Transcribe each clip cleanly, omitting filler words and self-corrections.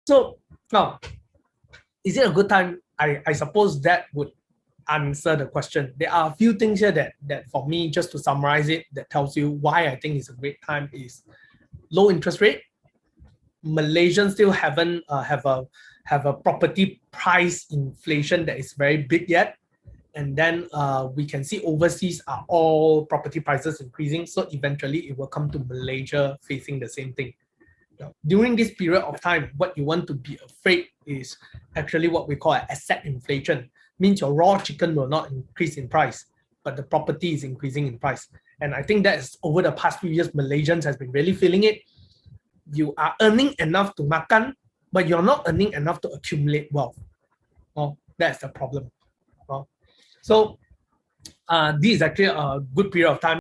So now, is it a good time? I suppose that would answer the question. There are a few things here that for me, just to summarize it, that tells you why I think it's a great time is low interest rate. Malaysians still haven't have a property price inflation that is very big yet. And then we can see overseas are all property prices increasing. So eventually it will come to Malaysia facing the same thing. Now, during this period of time, what you want to be afraid is actually what we call asset inflation. Means your raw chicken will not increase in price, but the property is increasing in price. And I think that is over the past few years, Malaysians has been really feeling it. You are earning enough to makan, but you're not earning enough to accumulate wealth. Oh, that's the problem. Oh. So this is actually a good period of time.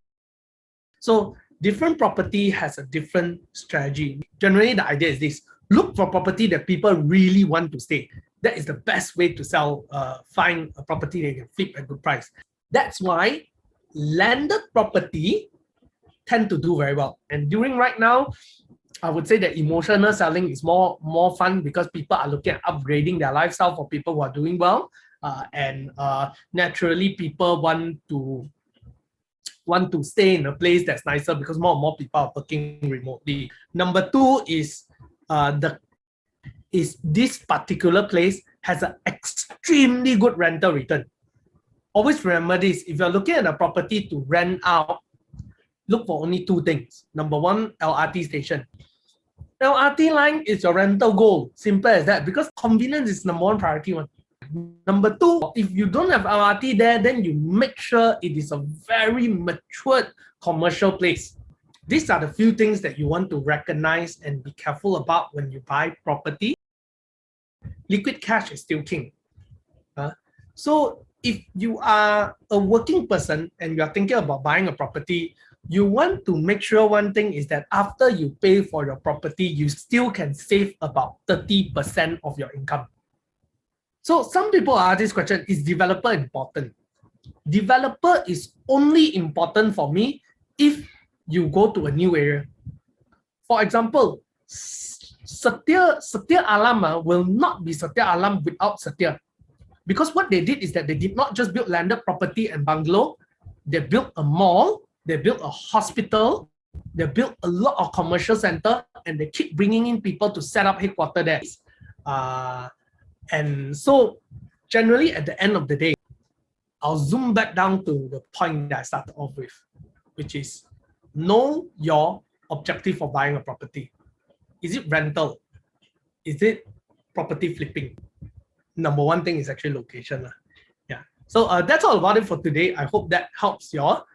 So different property has a different strategy. Generally, the idea is this: look for property that people really want to stay. That is the best way to sell, find a property that you can flip at a good price. That's why landed property tend to do very well. And during right now, I would say that emotional selling is more fun because people are looking at upgrading their lifestyle for people who are doing well. And naturally, people want to stay in a place that's nicer because more and more people are working remotely. Number two is this particular place has an extremely good rental return. Always remember this: if you're looking at a property to rent out, look for only two things. Number one, LRT station. LRT line is your rental goal. Simple as that, because convenience is number one priority one. Number two, if you don't have LRT there, then you make sure it is a very matured commercial place. These are the few things that you want to recognize and be careful about when you buy property. Liquid cash is still king. So if you are a working person and you are thinking about buying a property, you want to make sure one thing is that after you pay for your property, you still can save about 30% of your income. So some people ask this question: is developer important? Developer is only important for me if you go to a new area. For example, Setia Alam will not be Setia Alam without Setia. Because what they did is that they did not just build landed property and bungalow, they built a mall, they built a hospital, they built a lot of commercial center, and they keep bringing in people to set up headquarters there. And so generally at the end of the day, I'll zoom back down to the point that I started off with, which is know your objective for buying a property. Is it rental? Is it property flipping? Number one thing is actually location. Yeah. So that's all about it for today. I hope that helps you all.